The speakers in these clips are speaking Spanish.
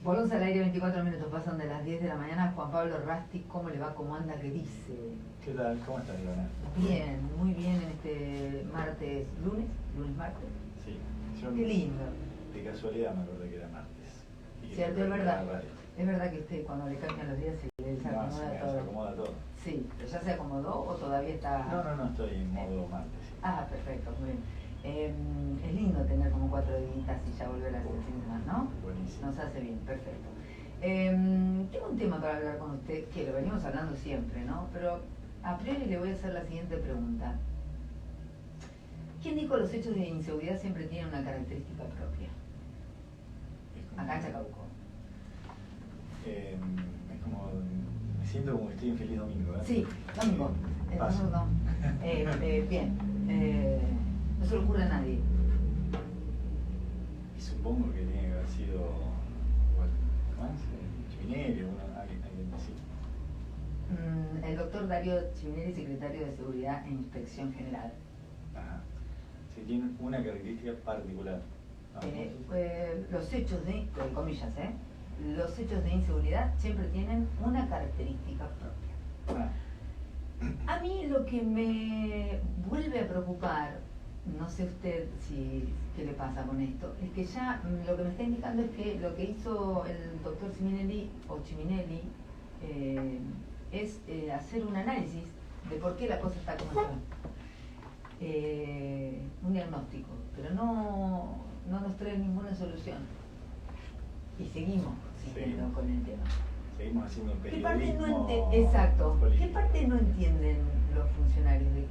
Volvemos al aire, 24 minutos pasan de las 10 de la mañana. Juan Pablo Rasti, ¿cómo le va? ¿Cómo anda? ¿Qué dice? ¿Qué tal? ¿Cómo estás, Ivana? Bien, muy bien en este martes, lunes martes. Sí, yo Qué lindo. de casualidad me acordé que era martes. Cierto, es verdad. Es verdad que usted cuando le cambian los días se le desacomoda todo. Se acomoda todo. Sí, pero ya se acomodó o todavía está. No, estoy en modo martes. Sí. Ah, perfecto, muy bien. Es lindo tener como 4 días y ya volver a el fin de semana, ¿no? Buenísimo. Nos hace bien, perfecto. Tengo un tema para hablar con usted, que lo venimos hablando siempre, ¿no? Pero a priori le voy a hacer la siguiente pregunta. ¿Quién dijo los hechos de inseguridad siempre tienen una característica propia? Acá en Chacabuco. Es como, me siento como que estoy en Feliz Domingo, ¿eh? Sí, domingo. Paso. Bien. No se le ocurre a nadie. Y supongo que tiene que haber sido, ¿cómo es? Chivinelli, alguien así. El doctor Darío Chivinelli, secretario de Seguridad e Inspección General. Ajá. Sí, tiene una característica particular. Los hechos de, comillas, los hechos de inseguridad siempre tienen una característica propia. A mí lo que me vuelve a preocupar, no sé usted qué le pasa con esto, es que ya lo que me está indicando es que lo que hizo el doctor Chivinelli es hacer un análisis de por qué la cosa está como está. Un diagnóstico, pero no nos trae ninguna solución. Y seguimos siguiendo con el tema. Seguimos haciendo ¿Qué parte periodismo no exacto. político. ¿Qué parte no entienden los funcionarios de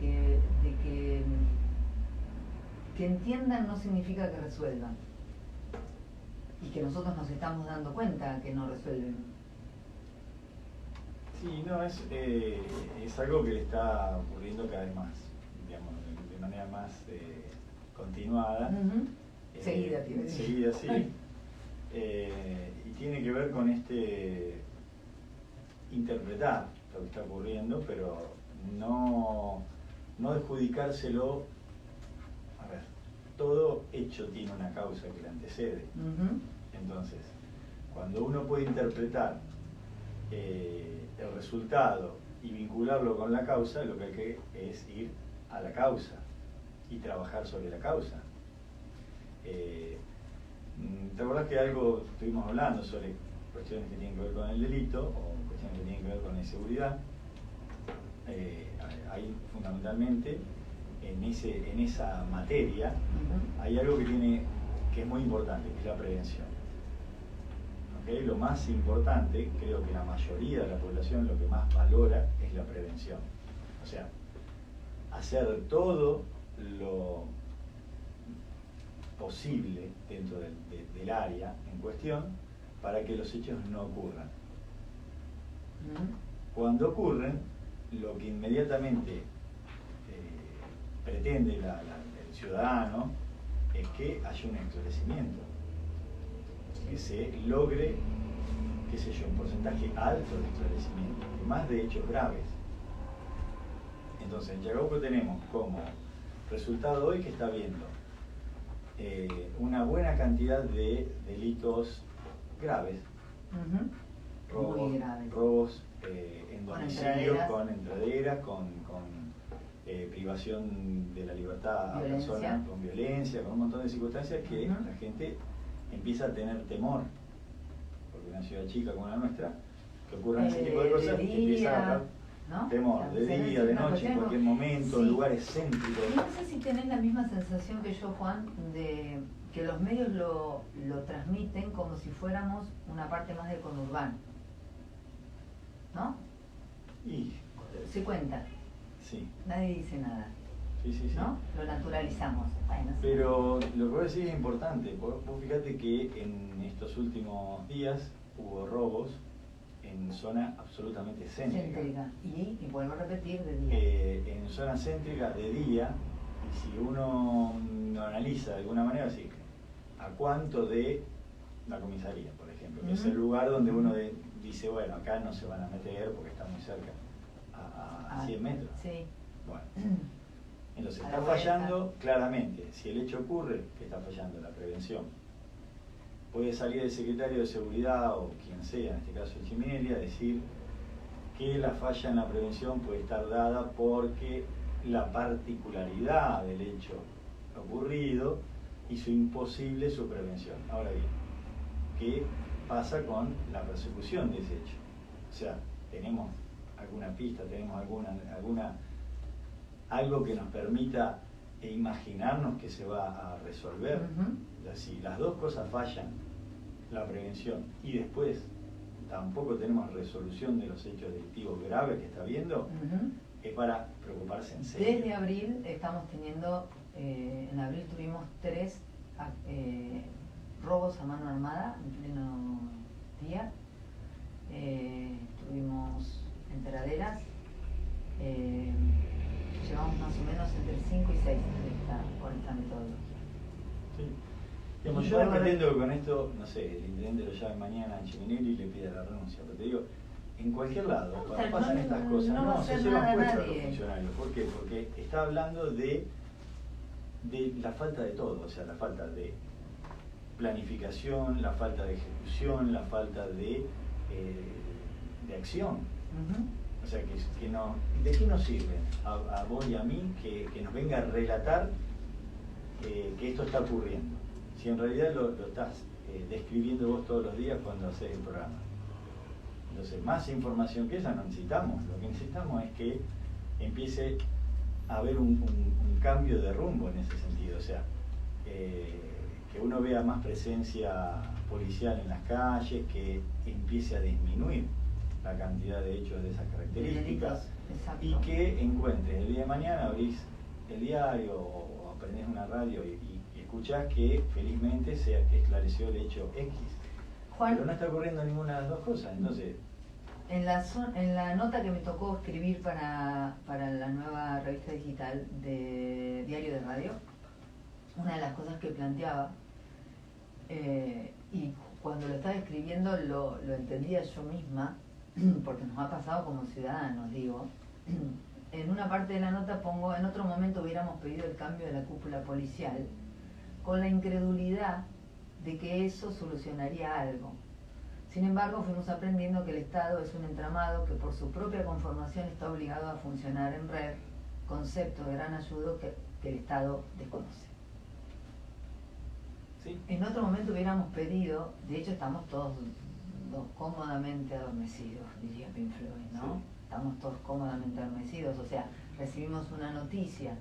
que entiendan no significa que resuelvan? Y que nosotros nos estamos dando cuenta que no resuelven. Sí, no, es algo que le está ocurriendo cada vez más, digamos, de manera más continuada. Seguida, Seguida, sí. Y tiene que ver con interpretar lo que está ocurriendo, pero no adjudicárselo. A ver, todo hecho tiene una causa que le antecede. Entonces, cuando uno puede interpretar el resultado y vincularlo con la causa, lo que hay que es ir a la causa y trabajar sobre la causa. ¿Te acordás que algo estuvimos hablando sobre cuestiones que tienen que ver con el delito o cuestiones que tienen que ver con la inseguridad? Hay fundamentalmente en esa materia hay algo que es muy importante, que es la prevención. ¿Okay? Lo más importante, creo que la mayoría de la población lo que más valora es la prevención. O sea, hacer todo lo posible dentro del área en cuestión para que los hechos no ocurran. Cuando ocurren, lo que inmediatamente pretende el ciudadano es que haya un esclarecimiento, que se logre, qué sé yo, un porcentaje alto de esclarecimiento, más de hechos graves. Entonces, en Chacabuco tenemos como resultado hoy que está habiendo una buena cantidad de delitos graves, robos en domicilio, con entraderas, con privación de la libertad a personas, con violencia, con un montón de circunstancias que la gente empieza a tener temor, porque una ciudad chica como la nuestra, que ocurran ese tipo de cosas, empieza a dar temor, de día, de noche, en cualquier momento, lugares céntricos. Y no sé si tenés la misma sensación que yo, Juan, de que los medios lo transmiten como si fuéramos una parte más del conurbano, ¿no? Y se cuenta. Sí. Nadie dice nada. Sí. ¿No? Lo naturalizamos. Bueno, pero lo que voy a decir es importante. Vos fíjate que en estos últimos días hubo robos en zona absolutamente céntrica. Y vuelvo a repetir, de día. En zona céntrica de día, y si uno lo analiza de alguna manera, sí, ¿a cuánto de la comisaría, por ejemplo? Que es el lugar donde uno dice, bueno, acá no se van a meter porque está muy cerca, a 100 metros. Sí. Bueno, entonces está fallando claramente. Si el hecho ocurre, que está fallando la prevención. puede salir el secretario de seguridad o quien sea, en este caso Chiminelli, a decir que la falla en la prevención puede estar dada porque la particularidad del hecho ocurrido hizo imposible su prevención. Ahora bien, ¿qué pasa con la persecución de ese hecho? O sea, tenemos alguna pista, tenemos algo que nos permita imaginarnos que se va a resolver. Si las dos cosas fallan, la prevención, y después tampoco tenemos resolución de los hechos delictivos graves que está habiendo, es para preocuparse en serio. Desde abril estamos teniendo, en abril tuvimos 3 robos a mano armada en pleno día. Tuvimos enteraderas, llevamos más o menos entre 5 y 6 por esta metodología. Sí. Digamos, yo no pretendo que con esto, no sé, el intendente lo llame mañana a Chiminelli y le pida la renuncia, pero te digo, en cualquier lado, cuando pasan estas cosas, no se llevan puesto a los funcionarios. ¿Por qué? Porque está hablando de la falta de todo, o sea, la falta de planificación, la falta de ejecución, la falta de acción. O sea, que no, ¿de qué nos sirve a vos y a mí que nos venga a relatar que esto está ocurriendo? Si en realidad lo estás describiendo vos todos los días cuando haces el programa. Entonces, más información que esa no necesitamos. Lo que necesitamos es que empiece a haber un cambio de rumbo en ese sentido. O sea, que uno vea más presencia policial en las calles, que empiece a disminuir la cantidad de hechos de esas características. Exacto. Y que encuentres el día de mañana, abrís el diario o aprendés una radio y escuchás que felizmente se esclareció el hecho X. Juan, pero no está ocurriendo ninguna de las dos cosas. Entonces, en la nota que me tocó escribir para la nueva revista digital de Diario de Radio, una de las cosas que planteaba, y cuando lo estaba escribiendo lo entendía yo misma, porque nos ha pasado como ciudadanos, digo, en una parte de la nota pongo: en otro momento hubiéramos pedido el cambio de la cúpula policial, con la incredulidad de que eso solucionaría algo. Sin embargo, fuimos aprendiendo que el Estado es un entramado que por su propia conformación está obligado a funcionar en red, concepto de gran ayuda que el Estado desconoce. ¿sí? En otro momento hubiéramos pedido, de hecho estamos todos cómodamente adormecidos, diría Pink Floyd, ¿no? Sí. Estamos todos cómodamente adormecidos, o sea, recibimos una noticia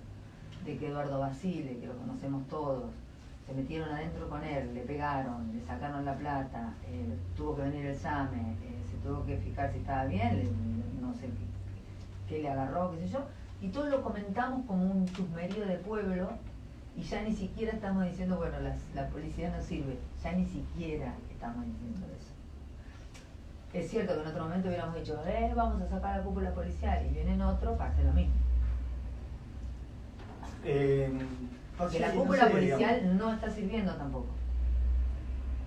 de que Eduardo Basile, que lo conocemos todos, se metieron adentro con él, le pegaron, le sacaron la plata, tuvo que venir el SAME, se tuvo que fijar si estaba bien, no sé qué le agarró, qué sé yo, y todo lo comentamos como un chusmerío de pueblo, y ya ni siquiera estamos diciendo, bueno, la policía no sirve, ya ni siquiera estamos diciendo eso. Es cierto que en otro momento hubiéramos dicho, vamos a sacar la cúpula policial, y viene otro para hacer lo mismo. Porque sí, la cúpula no sé, policial digamos, no está sirviendo tampoco.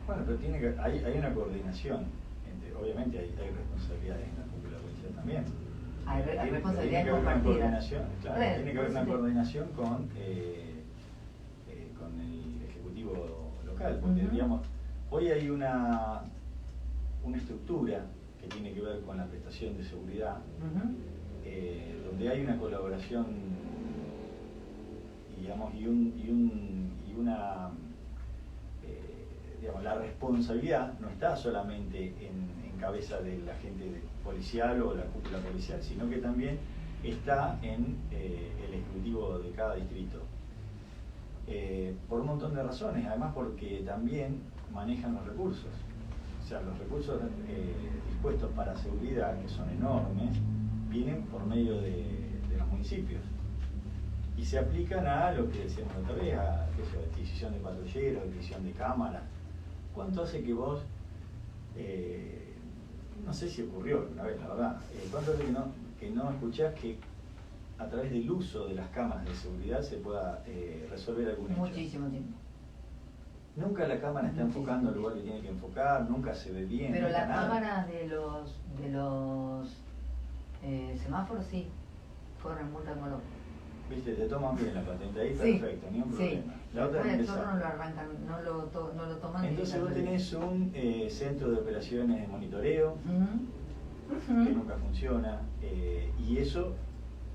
Bueno, pero hay una coordinación. Obviamente hay responsabilidades en la cúpula policial también. Hay responsabilidades tiene que haber una compartidas. coordinación, claro, tiene que haber una coordinación con el Ejecutivo local, porque digamos, hoy hay una estructura que tiene que ver con la prestación de seguridad, donde hay una colaboración, digamos, digamos, la responsabilidad no está solamente en cabeza del agente policial o la cúpula policial, sino que también está en el ejecutivo de cada distrito. Por un montón de razones, además porque también manejan los recursos. O sea, los recursos dispuestos para seguridad, que son enormes, vienen por medio de los municipios. Y se aplican a lo que decíamos la otra vez, a adquisición de patrulleros, adquisición de cámaras. ¿Cuánto hace que vos, no sé si ocurrió una vez, la verdad, cuánto hace que no escuchás que a través del uso de las cámaras de seguridad se pueda resolver algún hecho? Muchísimo tiempo. Nunca la cámara está enfocando al lugar que tiene que enfocar, nunca se ve bien. Pero las nada. cámaras de los semáforos sí corren multa como loco. Viste, te toman bien la patente ahí, Sí, perfecto, ni un sí. problema. La otra Después el empresa. zorro no lo arrancan, no lo toman. Entonces vos tenés un centro de operaciones de monitoreo que nunca funciona, y eso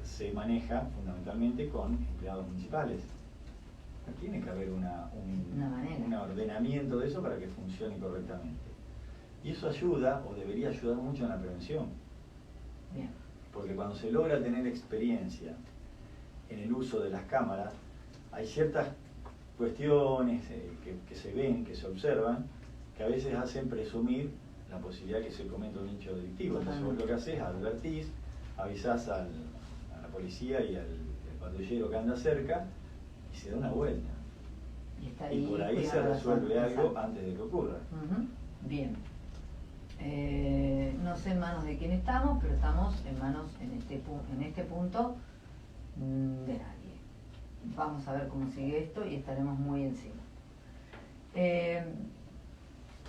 se maneja fundamentalmente con empleados municipales. Tiene que haber un ordenamiento de eso para que funcione correctamente. Y eso ayuda, o debería ayudar mucho en la prevención. Bien. Porque cuando se logra tener experiencia en el uso de las cámaras, hay ciertas cuestiones que se ven, que se observan, que a veces hacen presumir la posibilidad de que se cometa un hecho delictivo. Entonces vos lo que haces, advertís, avisás a la policía y al patrullero que anda cerca, y se da una vuelta. Y por ahí se resuelve algo antes de que ocurra. Bien. No sé en manos de quién estamos, pero estamos en manos, en este punto, de nadie. Vamos a ver cómo sigue esto y estaremos muy encima.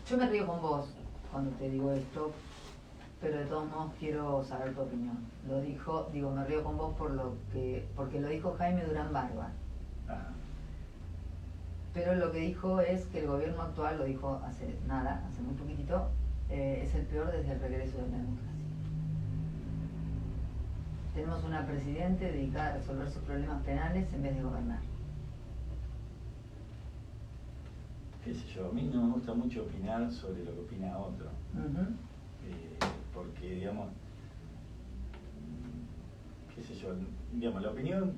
Yo me río con vos cuando te digo esto, pero de todos modos quiero saber tu opinión. Me río con vos porque lo dijo Jaime Durán Barba. Pero lo que dijo es que el gobierno actual, lo dijo hace muy poquitito, es el peor desde el regreso de la democracia. Tenemos una presidente dedicada a resolver sus problemas penales en vez de gobernar. Qué sé yo, a mí no me gusta mucho opinar sobre lo que opina otro. Porque, digamos, qué sé yo, digamos, la opinión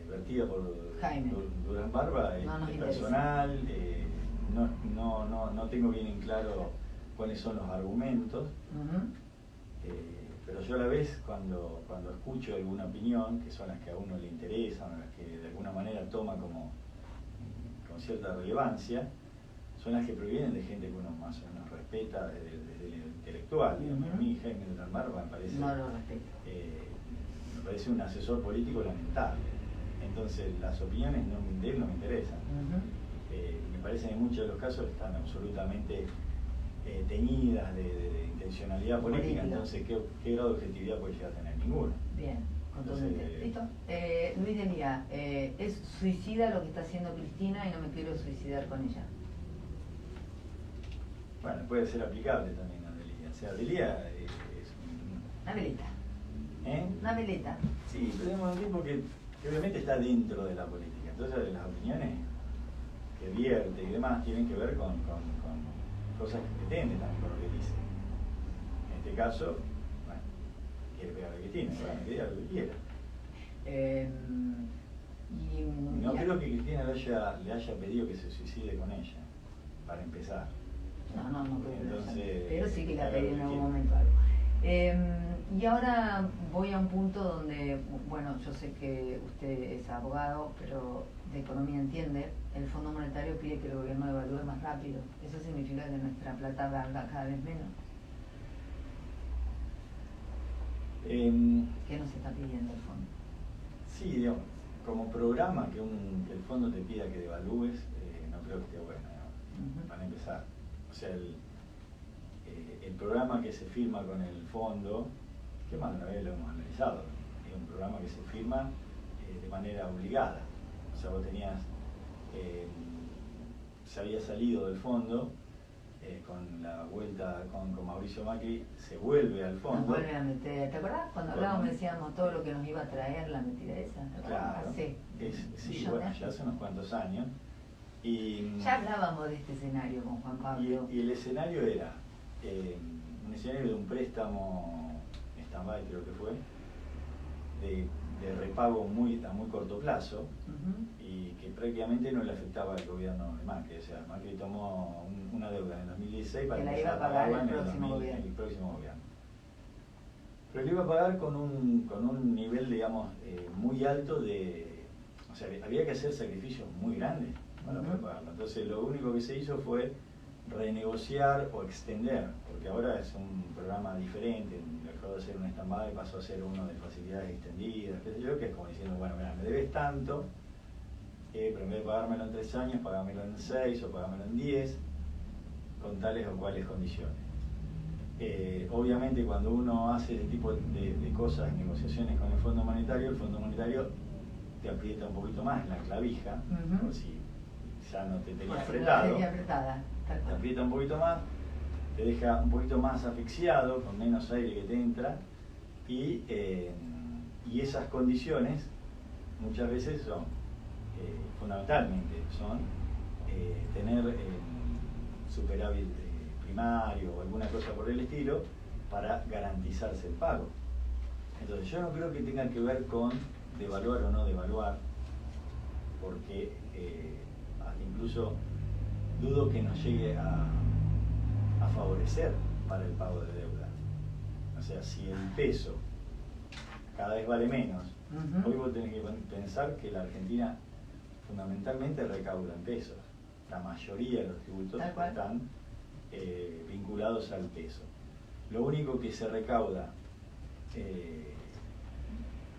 vertida por Jaime Durán Barba es personal, no tengo bien en claro cuáles son los argumentos, pero yo a la vez cuando escucho alguna opinión, que son las que a uno le interesan, las que de alguna manera toma con cierta relevancia, son las que provienen de gente que uno más o menos respeta desde lo intelectual. A mí Jaime Durán Barba me parece, no lo respeto. Me parece un asesor político lamentable. Entonces las opiniones de él no me interesan. Me parece que en muchos de los casos están absolutamente teñidas de intencionalidad política, entonces ¿qué grado de objetividad puede llegar a tener? Ninguno. Bien, contundente. ¿Listo? Luis Delía, es suicida lo que está haciendo Cristina y no me quiero suicidar con ella. Bueno, puede ser aplicable también a Delía. O sea, Delía es una veleta. ¿Eh? Una veleta. Sí, pero es un tipo que obviamente está dentro de la política. Entonces las opiniones que vierte y demás tienen que ver con cosas que pretende también por lo que dice. En este caso, bueno, quiere pegar a Cristina, bueno, que diga lo que quiera. No creo que Cristina le haya pedido que se suicide con ella, para empezar. No creo. Entonces, pero sí que la pedí en algún momento algo. Y ahora voy a un punto donde, bueno, yo sé que usted es abogado, pero de economía entiende. El Fondo Monetario pide que el gobierno evalúe más rápido. ¿Eso significa que nuestra plata valga cada vez menos? ¿Qué nos está pidiendo el fondo? Sí, digamos, como programa que el fondo te pida que devalúes, no creo que esté bueno, ¿no? Para empezar. O sea, el programa que se firma con el fondo, que más de una vez lo hemos analizado, es un programa que se firma de manera obligada. O sea, vos tenías, se había salido del fondo, con la vuelta con Mauricio Macri, se vuelve al fondo. Nos vuelve a meter, ¿te acordás? Cuando hablábamos decíamos todo lo que nos iba a traer la metida esa. Claro, sí, bueno, ya hace unos cuantos años. Y, ya hablábamos de este escenario con Juan Pablo. Y el escenario era un escenario de un préstamo stand-by, creo que fue, de repago a muy corto plazo, y que prácticamente no le afectaba al gobierno de Macri. O sea, Macri tomó una deuda en el 2016 para empezar a pagarla en el próximo gobierno. Pero lo iba a pagar con un nivel, digamos, muy alto o sea, había que hacer sacrificios muy grandes para poder pagarlo. Entonces lo único que se hizo fue renegociar o extender, porque ahora es un programa diferente, dejó de ser un stand-by, pasó a ser uno de facilidades extendidas, qué sé yo, que es como diciendo, bueno, mira, me debes tanto, pero en vez de pagármelo en 3 años, pagámelo en 6 o pagámelo en 10, con tales o cuales condiciones. Obviamente cuando uno hace ese tipo de cosas, negociaciones con el Fondo Monetario te aprieta un poquito más la clavija, por si ya no te tenía apretado, te aprieta un poquito más, te deja un poquito más asfixiado, con menos aire que te entra, y esas condiciones muchas veces son, fundamentalmente, son tener superávit primario o alguna cosa por el estilo para garantizarse el pago. Entonces yo no creo que tenga que ver con devaluar o no devaluar, porque incluso dudo que nos llegue a favorecer para el pago de deuda. O sea, si el peso cada vez vale menos, hoy vos tenés que pensar que la Argentina fundamentalmente recauda en pesos. La mayoría de los tributos están vinculados al peso. Lo único que se recauda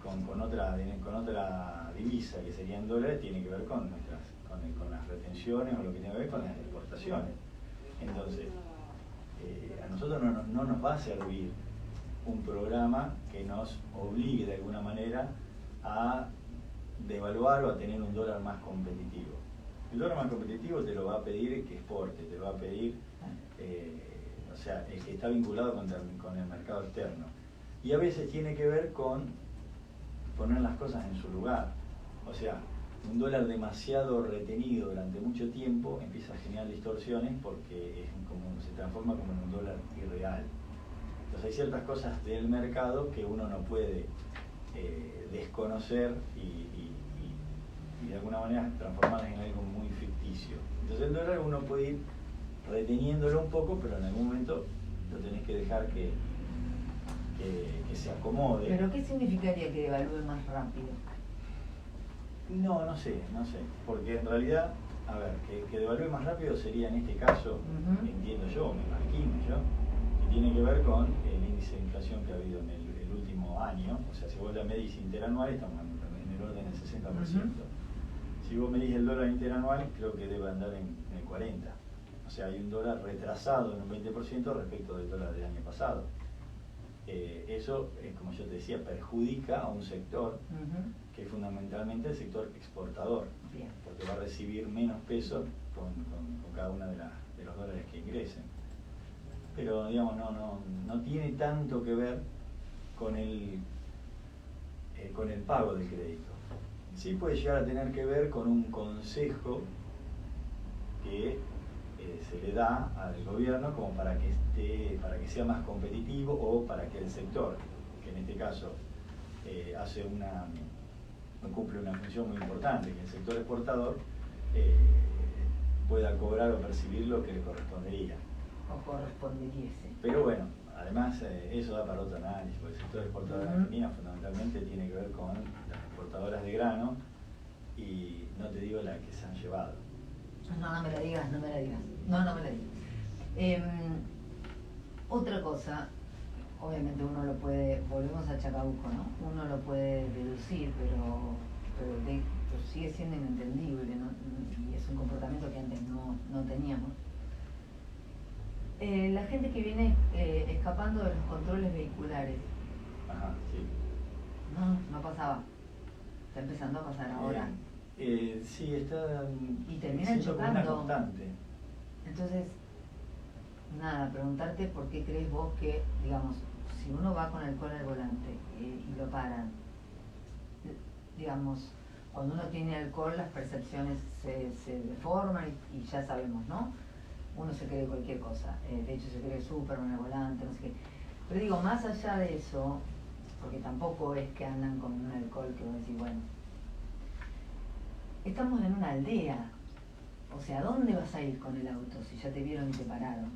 con otra divisa, que sería en dólares, tiene que ver con las retenciones o lo que tiene que ver con las exportaciones. Entonces, a nosotros no nos va a servir un programa que nos obligue de alguna manera a devaluar o a tener un dólar más competitivo. El dólar más competitivo te lo va a pedir el que exporte, te lo va a pedir o sea, el que está vinculado con el mercado externo. Y a veces tiene que ver con poner las cosas en su lugar. O sea, un dólar demasiado retenido durante mucho tiempo empieza a generar distorsiones porque se transforma como en un dólar irreal. Entonces hay ciertas cosas del mercado que uno no puede desconocer y de alguna manera transformarlas en algo muy ficticio. Entonces el dólar uno puede ir reteniéndolo un poco, pero en algún momento lo tenés que dejar que se acomode. ¿Pero qué significaría que devalúe más rápido? No sé, porque en realidad, a ver, que devalúe más rápido sería en este caso, entiendo yo, me imagino yo, que tiene que ver con el índice de inflación que ha habido en el último año. O sea, si vos la medís interanual, estamos en el orden del 60%. Si vos medís el dólar interanual, creo que debe andar en el 40%. O sea, hay un dólar retrasado en un 20% respecto del dólar del año pasado. Eso, como yo te decía, perjudica a un sector que es fundamentalmente el sector exportador. Bien. Porque va a recibir menos pesos con cada uno de los dólares que ingresen. Pero digamos, no tiene tanto que ver con el pago del crédito. Sí puede llegar a tener que ver con un consejo que se le da al gobierno como para que sea más competitivo, o para que el sector, que en este caso cumple una función muy importante, que el sector exportador pueda cobrar o percibir lo que le correspondería. O correspondiese. Pero bueno, además eso da para otro análisis, porque el sector exportador de Argentina fundamentalmente tiene que ver con las exportadoras de grano, y no te digo la que se han llevado. No me la digas. No me la digas. Otra cosa, obviamente uno lo puede, volvemos a Chacabuco, ¿no? Uno lo puede deducir, pero sigue siendo inentendible, ¿no? Y es un comportamiento que antes no teníamos. La gente que viene escapando de los controles vehiculares. Ajá, sí. No pasaba. Está empezando a pasar ahora. Sí, está. Y terminan chocando. Una constante. Entonces, nada, preguntarte por qué crees vos que, digamos, si uno va con alcohol al volante y lo paran, digamos, cuando uno tiene alcohol las percepciones se deforman y ya sabemos, ¿no? Uno se cree cualquier cosa, de hecho se cree Superman al volante, no sé qué. Pero digo, más allá de eso, porque tampoco es que andan con un alcohol que vos decís, bueno, estamos en una aldea, o sea, ¿dónde vas a ir con el auto si ya te vieron y te pararon?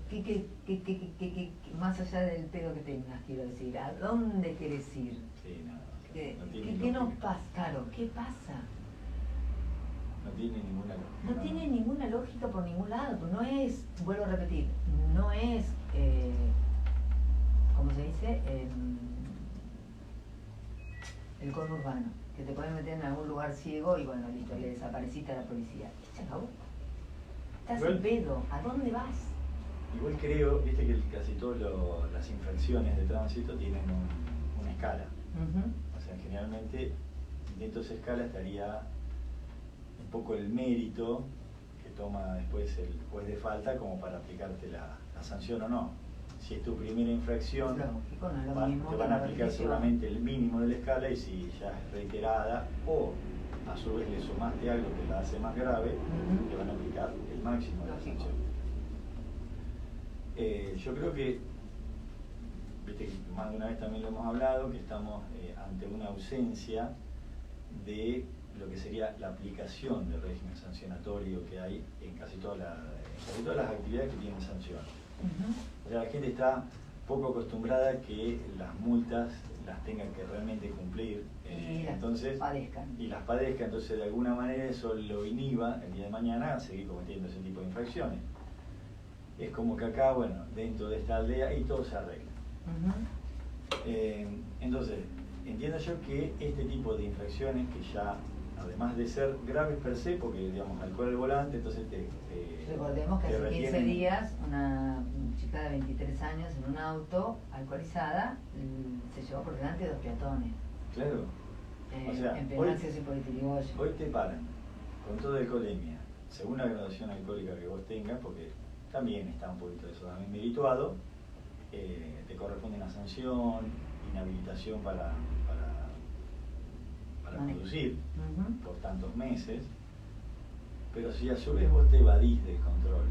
¿Qué, más allá del pedo que tengas, quiero decir, ¿a dónde querés ir? Sí, ¿Qué nos pasa? Claro, ¿qué pasa? No tiene ninguna lógica. No tiene ninguna lógica por ningún lado. No es, vuelvo a repetir, no es, ¿cómo se dice? El conurbano, que te pueden meter en algún lugar ciego y bueno, listo, le desapareciste a la policía. Se acabó. Estás en pedo, ¿a dónde vas? igual creo, viste que casi todas las infracciones de tránsito tienen una escala. O sea, generalmente dentro de esa escala estaría un poco el mérito que toma después el juez de falta como para aplicarte la sanción o no. Si es tu primera infracción, te van a aplicar seguramente el mínimo de la escala, y si ya es reiterada o a su vez le sumaste algo que la hace más grave, te van a aplicar el máximo de la sanción. Yo creo que, viste que más de una vez también lo hemos hablado, que estamos ante una ausencia de lo que sería la aplicación del régimen sancionatorio que hay en casi todas las actividades que tienen sanción. O sea, la gente está poco acostumbrada a que las multas las tengan que realmente cumplir, y entonces las padezcan, entonces de alguna manera eso lo inhiba el día de mañana a seguir cometiendo ese tipo de infracciones. Es como que acá, bueno, dentro de esta aldea y todo se arregla. Entonces, entiendo yo que este tipo de infracciones que ya, además de ser graves per se, porque digamos alcohol al volante, entonces recordemos que hace 15 días una chica de 23 años en un auto alcoholizada se llevó por delante de 2 peatones. Claro. O sea, en Venancio y por Irigoyen. Hoy te paran con toda alcoholemia, según la graduación alcohólica que vos tengas, porque también está un poquito de eso también merituado, te corresponde una sanción, inhabilitación para conducir por tantos meses. Pero si a su vez vos te evadís del control,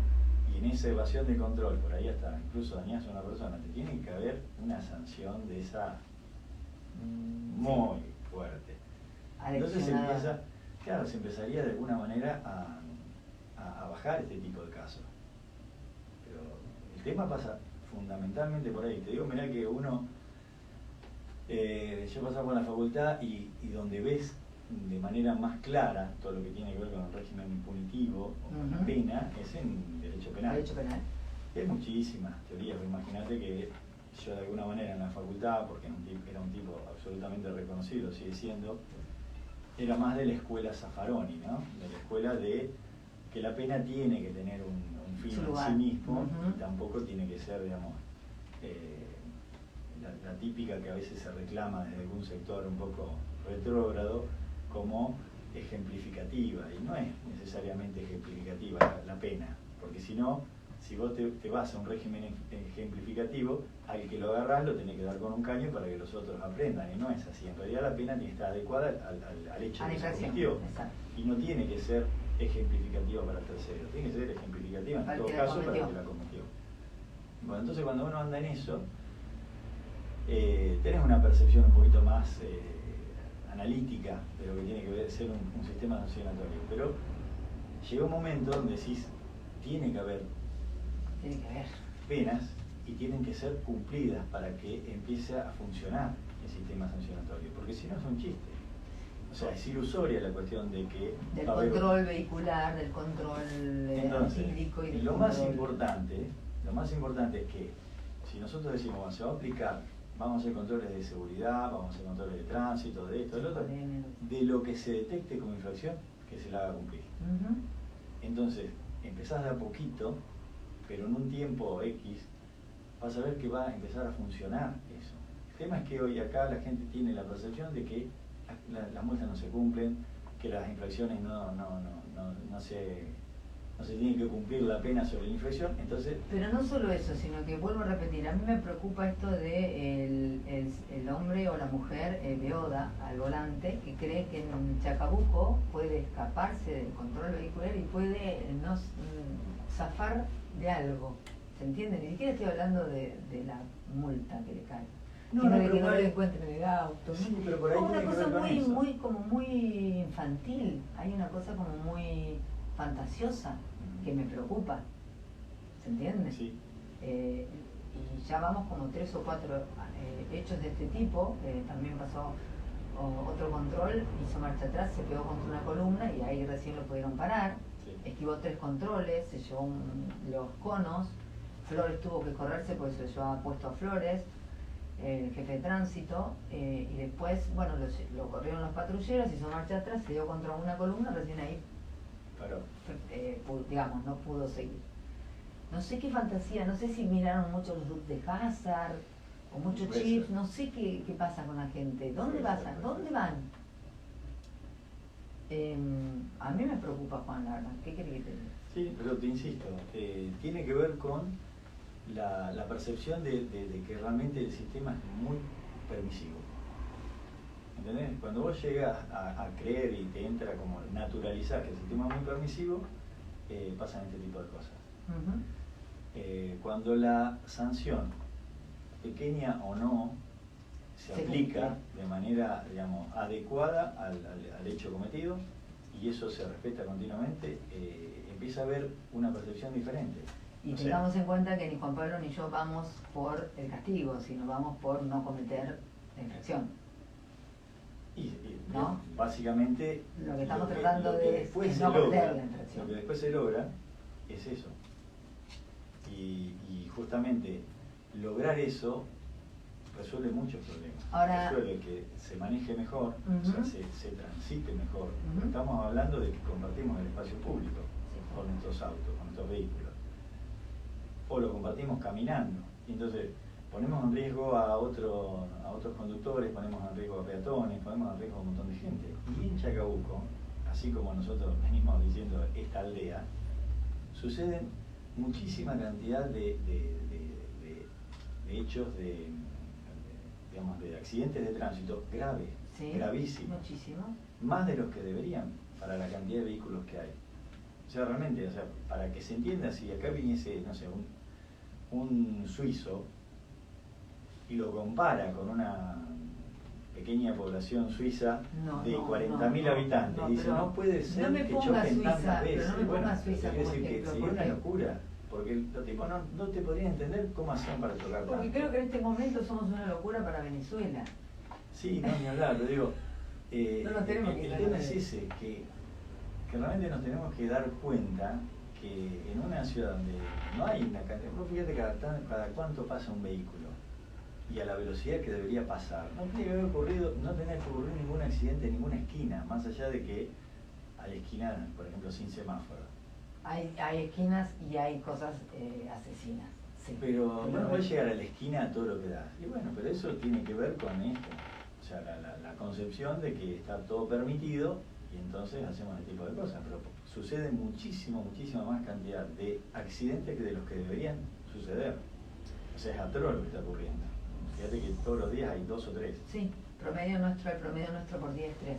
y en esa evasión de control por ahí hasta incluso dañás a una persona, te tiene que haber una sanción de esa muy fuerte. Entonces se empezaría de alguna manera a bajar este tipo de casos. Pero el tema pasa fundamentalmente por ahí. Te digo, mirá que uno, yo pasaba por la facultad y donde ves de manera más clara todo lo que tiene que ver con el régimen punitivo o con la pena es en derecho penal. Derecho penal. Hay muchísimas teorías. Imagínate que yo de alguna manera en la facultad, porque era un tipo absolutamente reconocido, sigue siendo, era más de la escuela Zaffaroni, ¿no? De la escuela de que la pena tiene que tener un fin en sí mismo, y tampoco tiene que ser, digamos, la típica que a veces se reclama desde algún sector un poco retrógrado como ejemplificativa, y no es necesariamente ejemplificativa la pena, porque si no, si vos te vas a un régimen ejemplificativo, al que lo agarrás lo tenés que dar con un caño para que los otros aprendan, y no es así. En realidad la pena tiene que estar adecuada al hecho que se cometió, y no tiene que ser ejemplificativa para terceros, tiene que ser ejemplificativa en todo caso para el que la cometió. Bueno, entonces cuando uno anda en eso, tenés una percepción un poquito más analítica de lo que tiene que ver, ser un sistema sancionatorio, pero llega un momento donde decís, tiene que haber penas y tienen que ser cumplidas para que empiece a funcionar el sistema sancionatorio, porque si no es un chiste. O sea, es ilusoria la cuestión de que... Del control vehicular, del control hídrico y del lo más importante es que si nosotros decimos, bueno, se va a aplicar, vamos a hacer controles de seguridad, vamos a hacer controles de tránsito, de esto, del otro, de lo que se detecte como infracción, que se la haga cumplir. Entonces, empezás de a poquito, pero en un tiempo X, vas a ver que va a empezar a funcionar eso. El tema es que hoy acá la gente tiene la percepción de que las multas no se cumplen, que las infracciones no se tiene que cumplir la pena sobre la infracción, entonces... Pero no solo eso, sino que vuelvo a repetir, a mí me preocupa esto de el hombre o la mujer beoda al volante, que cree que en Chacabuco puede escaparse del control vehicular y puede no zafar de algo, ¿se entiende? Ni siquiera estoy hablando de la multa que le cae, sino de que no le encuentren el auto. Sí, pero por ahí una cosa muy eso. Infantil, hay una cosa como muy fantasiosa que me preocupa, ¿se entiende? Sí. Y ya vamos como 3 o 4 hechos de este tipo. También pasó otro control, hizo marcha atrás, se pegó contra una columna y ahí recién lo pudieron parar. Sí. Esquivó 3 controles, se llevó los conos, Flores tuvo que correrse porque se lo llevaba puesto a Flores, el jefe de tránsito, y después, bueno, lo corrieron los patrulleros, hizo marcha atrás, se dio contra una columna, recién ahí, digamos, no pudo seguir. No sé qué fantasía, no sé si miraron mucho los Dukes de Hazzard o muchos chips, no sé qué pasa con la gente. ¿Dónde pasan? ¿Dónde van? A mí me preocupa, Juan, la verdad. ¿Qué querés que te diga? Sí, pero te insisto, tiene que ver con la percepción de que realmente el sistema es muy permisivo. ¿Entendés? Cuando vos llegas a creer y te entra como naturalizar que el sistema es muy permisivo, pasan este tipo de cosas. Cuando la sanción, pequeña o no, se aplica de manera, digamos, adecuada al hecho cometido, y eso se respeta continuamente, empieza a haber una percepción diferente. Y tengamos en cuenta que ni Juan Pablo ni yo vamos por el castigo, sino vamos por no cometer la infracción. ¿No? Básicamente lo que estamos tratando de es no cometer la infracción. Lo que después se logra es eso. Y justamente lograr eso resuelve muchos problemas. Ahora, resuelve que se maneje mejor, o sea, se transite mejor. Estamos hablando de que compartimos el espacio público con nuestros autos, con nuestros vehículos. O lo compartimos caminando. Y entonces ponemos en riesgo a otros conductores, ponemos en riesgo a peatones, ponemos en riesgo a un montón de gente. Y en Chacabuco, así como nosotros venimos diciendo esta aldea, suceden muchísima cantidad de hechos digamos, de accidentes de tránsito graves, gravísimos, muchísimo. más de los que deberían para la cantidad de vehículos que hay. O sea, realmente, o sea, para que se entienda, si acá viniese, no sé, un suizo y lo compara con una pequeña población suiza de 40.000 habitantes, dice, no puede ser que choquen tantas veces. Pero no me ponga Suiza como decir que ejemplo, sería una locura, porque los tipos no te podrían entender cómo hacían para chocar tanto. Porque creo que en este momento somos una locura para Venezuela. Sí, no, ni hablar, pero digo, no nos tenemos que el tema es ese, que realmente nos tenemos que dar cuenta que en una ciudad donde no hay una cantidad, vos fíjate cada cuánto pasa un vehículo y a la velocidad que debería pasar, no tiene que haber ocurrido, no tiene que ocurrir ningún accidente en ninguna esquina, más allá de que hay esquinas, por ejemplo, sin semáforo. Hay esquinas y hay cosas asesinas. Sí. Pero no puedes llegar a la esquina a todo lo que das. Y bueno, pero eso tiene que ver con esto. O sea, la concepción de que está todo permitido y entonces hacemos este tipo de cosas. Pero sucede muchísima más cantidad de accidentes que de los que deberían suceder. O sea, es atroz lo que está ocurriendo. Fíjate que todos los días hay 2 o 3. Sí, el promedio nuestro por día es 3.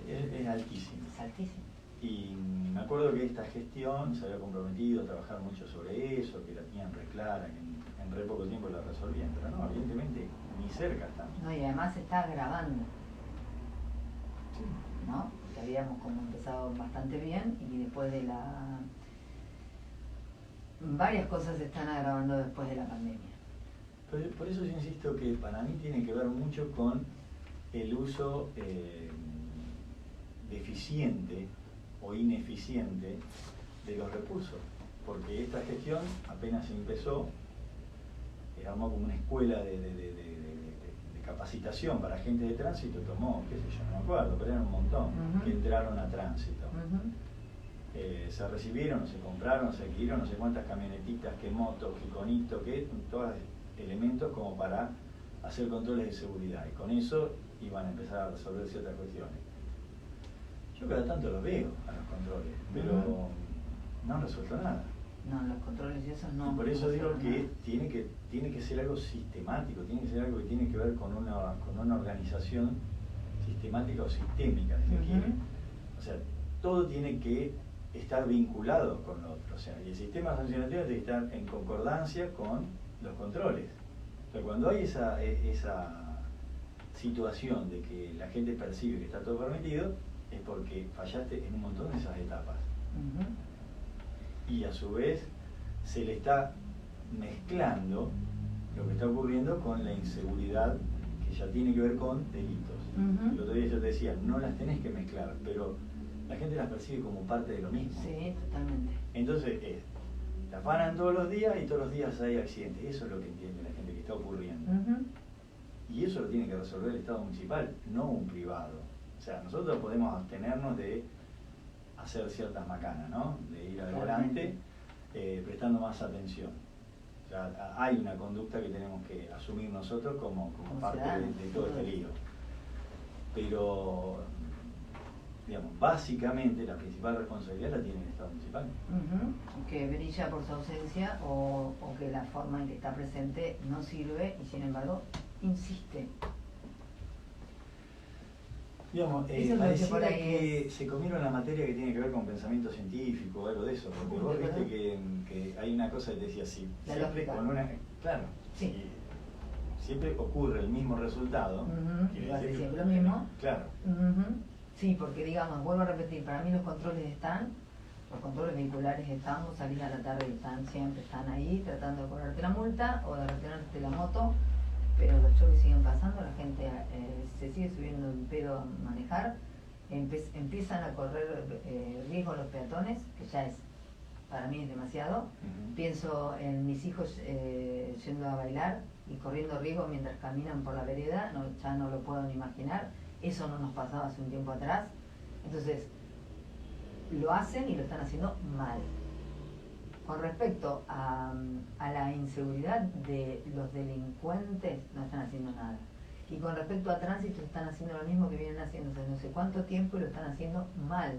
Es altísimo. Es altísimo. Y me acuerdo que esta gestión se había comprometido a trabajar mucho sobre eso, que la tenían re clara, que en re poco tiempo la resolvían, pero no, evidentemente ni cerca están. No, y además se está agravando. Sí. ¿No? Porque habíamos como empezado bastante bien y después de varias cosas se están agravando después de la pandemia. Por eso yo insisto que para mí tiene que ver mucho con el uso deficiente o ineficiente de los recursos, porque esta gestión apenas empezó, armó como una escuela de capacitación para agentes de tránsito, tomó, qué sé yo, no me acuerdo, pero eran un montón que entraron a tránsito. Se recibieron, se compraron, se adquirieron no sé cuántas camionetitas, qué motos, qué conito, qué, todos elementos como para hacer controles de seguridad, y con eso iban a empezar a resolver ciertas cuestiones. Yo cada tanto los veo a los controles, pero no han resuelto nada. No, los controles y eso no. Y por eso digo que tiene que ser algo sistemático, tiene que ser algo que tiene que ver con una organización sistemática o sistémica, si se quiere. O sea, todo tiene que estar vinculado con lo otro. O sea, y el sistema sancionatorio tiene que estar en concordancia con los controles. O sea, cuando hay esa situación de que la gente percibe que está todo permitido, es porque fallaste en un montón de esas etapas. Y a su vez se le está mezclando lo que está ocurriendo con la inseguridad, que ya tiene que ver con delitos. El otro día yo te decía, no las tenés que mezclar, pero la gente las percibe como parte de lo mismo. Sí, totalmente. Entonces te afanan todos los días y todos los días hay accidentes. Eso es lo que entiende la gente que está ocurriendo. Y eso lo tiene que resolver el Estado municipal, no un privado. O sea, nosotros podemos abstenernos de hacer ciertas macanas, ¿no? De ir al volante prestando más atención. O sea, hay una conducta que tenemos que asumir nosotros como parte de todo este lío. Pero, digamos, básicamente la principal responsabilidad la tiene el Estado municipal. Que brilla por su ausencia o que la forma en que está presente no sirve y sin embargo insiste. Digamos, pareciera que se comieron la materia que tiene que ver con pensamiento científico o algo de eso, porque vos viste que hay una cosa que te decía así, siempre con una, claro, sí. Siempre ocurre el mismo resultado, Quiere decir siempre lo mismo. Claro. Sí, porque digamos, vuelvo a repetir, para mí los controles están, los controles vehiculares están, vos salís a la tarde y siempre están ahí tratando de cobrarte la multa o de retenerte la moto, pero los choques siguen pasando, la gente se sigue subiendo en pedo a manejar, empiezan a correr riesgo los peatones, que ya es, para mí es demasiado. Pienso en mis hijos yendo a bailar y corriendo riesgo mientras caminan por la vereda, ya no lo puedo ni imaginar, eso no nos pasaba hace un tiempo atrás. Entonces, lo hacen y lo están haciendo mal. Con respecto a la inseguridad de los delincuentes, no están haciendo nada. Y con respecto a tránsito, están haciendo lo mismo que vienen haciendo hace no sé cuánto tiempo y lo están haciendo mal.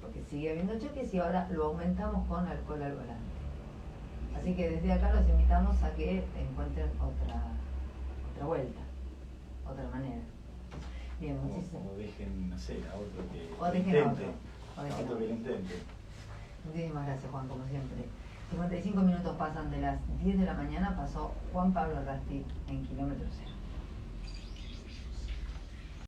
Porque sigue habiendo choques y ahora lo aumentamos con alcohol al volante. Así que desde acá los invitamos a que encuentren otra vuelta, otra manera. Bien, muchísimo. O dejen, no sé, a otro o que dejen intente. A otro que lo intente. Muchísimas gracias, Juan, como siempre. 55 minutos pasan de las 10 de la mañana, pasó Juan Pablo Rasti en Kilómetro Cero.